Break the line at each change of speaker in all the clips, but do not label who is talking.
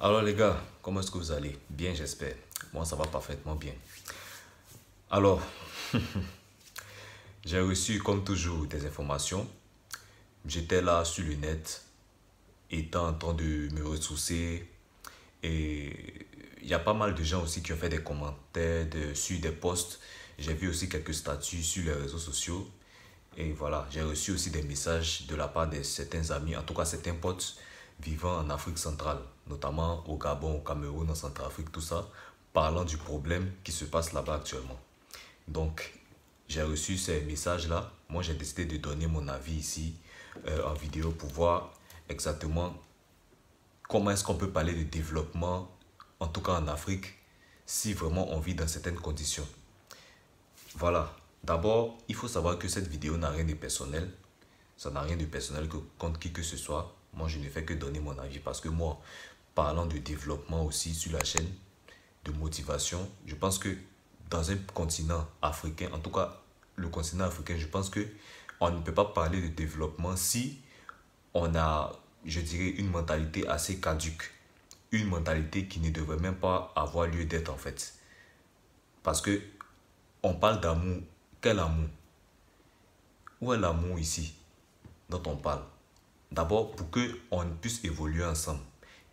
Alors les gars, comment est-ce que vous allez? Bien, j'espère. Moi, ça va parfaitement bien. Alors, j'ai reçu comme toujours des informations. J'étais là sur le net, étant en train de me ressourcer. Et il y a pas mal de gens aussi qui ont fait des commentaires sur des posts. J'ai vu aussi quelques statuts sur les réseaux sociaux. Et voilà, j'ai reçu aussi des messages de la part de certains amis, en tout cas certains potes vivant en Afrique centrale, notamment au Gabon, au Cameroun, en Centrafrique, tout ça, parlant du problème qui se passe là-bas actuellement. Donc, j'ai reçu ces messages-là. Moi, j'ai décidé de donner mon avis ici en vidéo pour voir exactement comment est-ce qu'on peut parler de développement, en tout cas en Afrique, si vraiment on vit dans certaines conditions. Voilà. D'abord, il faut savoir que cette vidéo n'a rien de personnel. Ça n'a rien de personnel contre qui que ce soit. Moi, je ne fais que donner mon avis parce que moi, parlant de développement aussi sur la chaîne, de motivation, je pense que dans un continent africain, en tout cas le continent africain, je pense que on ne peut pas parler de développement si on a, je dirais, une mentalité assez caduque. Une mentalité qui ne devrait même pas avoir lieu d'être en fait. Parce que on parle d'amour. Quel amour? Où est l'amour ici dont on parle? D'abord, pour que on puisse évoluer ensemble,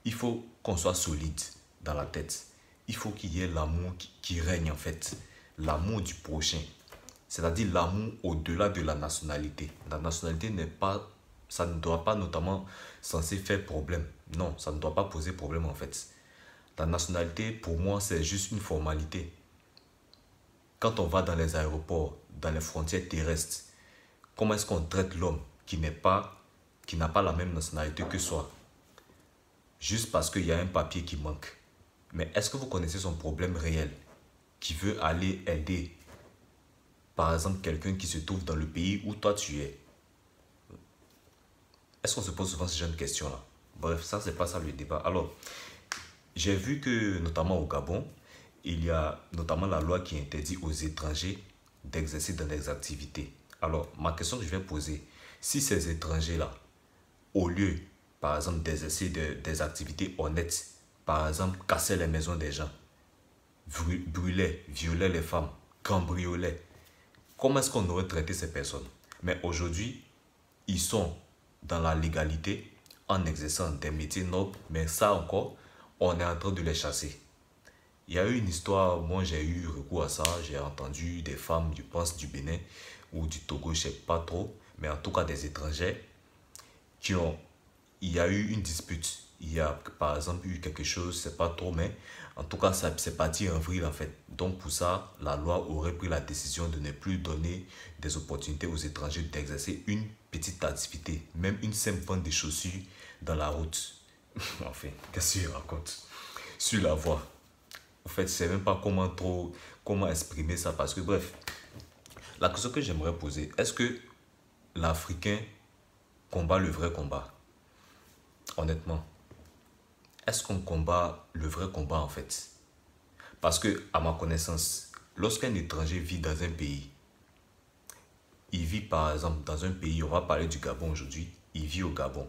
il faut qu'on soit solide dans la tête. Il faut qu'il y ait l'amour qui règne en fait. L'amour du prochain. C'est-à-dire l'amour au-delà de la nationalité. La nationalité n'est pas, ça ne doit pas notamment censé faire problème. Non, ça ne doit pas poser problème en fait. La nationalité, pour moi, c'est juste une formalité. Quand on va dans les aéroports, dans les frontières terrestres, comment est-ce qu'on traite l'homme qui n'a pas la même nationalité que soi, juste parce qu'il y a un papier qui manque? Mais est-ce que vous connaissez son problème réel, qui veut aller aider, par exemple, quelqu'un qui se trouve dans le pays où toi tu es? Est-ce qu'on se pose souvent ce genre de questions-là? Bref, ça, c'est pas ça le débat. Alors, j'ai vu que, notamment au Gabon, il y a notamment la loi qui interdit aux étrangers d'exercer dans des activités. Alors, ma question que je vais poser, si ces étrangers-là, au lieu, par exemple, d'exercer des activités honnêtes, par exemple, casser les maisons des gens, brûlaient, violaient les femmes, cambriolaient, comment est-ce qu'on aurait traité ces personnes? Mais aujourd'hui, ils sont dans la légalité en exerçant des métiers nobles, mais ça encore, on est en train de les chasser. Il y a eu une histoire, moi j'ai eu recours à ça, j'ai entendu des femmes, je pense du Bénin ou du Togo, je ne sais pas trop, mais en tout cas des étrangers qui ont, il y a eu une dispute. Il y a par exemple eu quelque chose, c'est pas trop, mais en tout cas, ça c'est parti en vrille en fait. Donc pour ça, la loi aurait pris la décision de ne plus donner des opportunités aux étrangers d'exercer une petite activité, même une simple vente de chaussures dans la route. Enfin, qu'est-ce qu'il raconte? Sur la voie. En fait, je sais même pas comment exprimer ça parce que bref, la question que j'aimerais poser, est-ce que l'Africain combat le vrai combat? Honnêtement, est-ce qu'on combat le vrai combat en fait? Parce que, à ma connaissance, lorsqu'un étranger vit dans un pays, il vit par exemple dans un pays, on va parler du Gabon aujourd'hui, il vit au Gabon.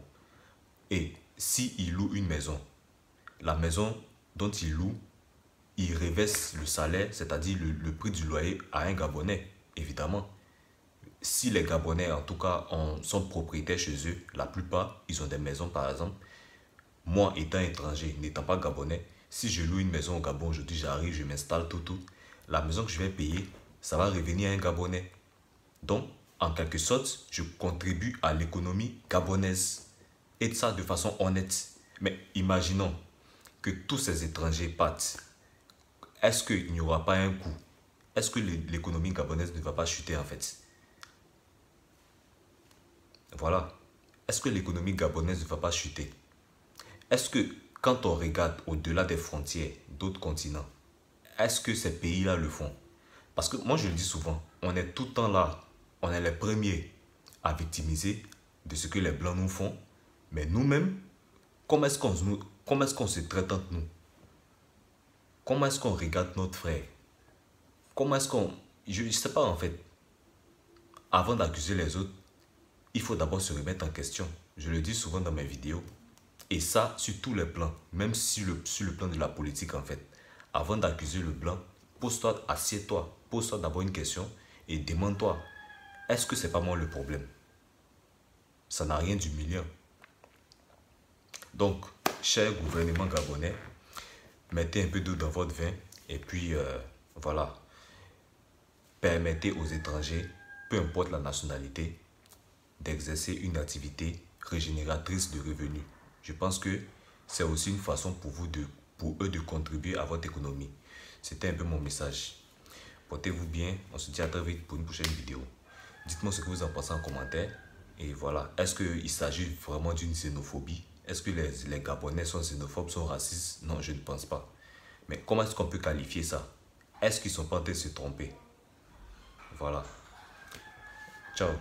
Et s'il loue une maison, la maison dont il loue, il reverse le salaire, c'est-à-dire le prix du loyer à un Gabonais, évidemment. Si les Gabonais, en tout cas, sont propriétaires chez eux, la plupart, ils ont des maisons par exemple. Moi, étant étranger, n'étant pas Gabonais, si je loue une maison au Gabon, aujourd'hui j'arrive, je m'installe, tout, la maison que je vais payer, ça va revenir à un Gabonais. Donc, en quelque sorte, je contribue à l'économie gabonaise. Et ça de façon honnête. Mais imaginons que tous ces étrangers partent. Est-ce qu'il n'y aura pas un coût? Est-ce que l'économie gabonaise ne va pas chuter en fait? Voilà. Est-ce que l'économie gabonaise ne va pas chuter? Est-ce que quand on regarde au-delà des frontières d'autres continents, est-ce que ces pays-là le font? Parce que moi je le dis souvent, on est tout le temps là, on est les premiers à victimiser de ce que les blancs nous font, mais nous-mêmes, comment est-ce qu'on se traite entre nous? Comment est-ce qu'on regarde notre frère? Comment est-ce qu'on... Je ne sais pas en fait. Avant d'accuser les autres, il faut d'abord se remettre en question. Je le dis souvent dans mes vidéos. Et ça, sur tous les plans, même sur le plan de la politique en fait. Avant d'accuser le blanc, pose-toi, assieds-toi, pose-toi d'abord une question et demande-toi, est-ce que c'est pas moi le problème? Ça n'a rien d'humiliant. Donc, cher gouvernement gabonais, mettez un peu d'eau dans votre vin et puis voilà, permettez aux étrangers, peu importe la nationalité, d'exercer une activité régénératrice de revenus. Je pense que c'est aussi une façon pour eux de contribuer à votre économie. C'était un peu mon message. Portez-vous bien, on se dit à très vite pour une prochaine vidéo. Dites-moi ce que vous en pensez en commentaire. Et voilà, est-ce qu'il s'agit vraiment d'une xénophobie? Est-ce que les Gabonais sont xénophobes, sont racistes? Non, je ne pense pas. Mais comment est-ce qu'on peut qualifier ça? Est-ce qu'ils sont pas en train de se tromper? Voilà. Ciao.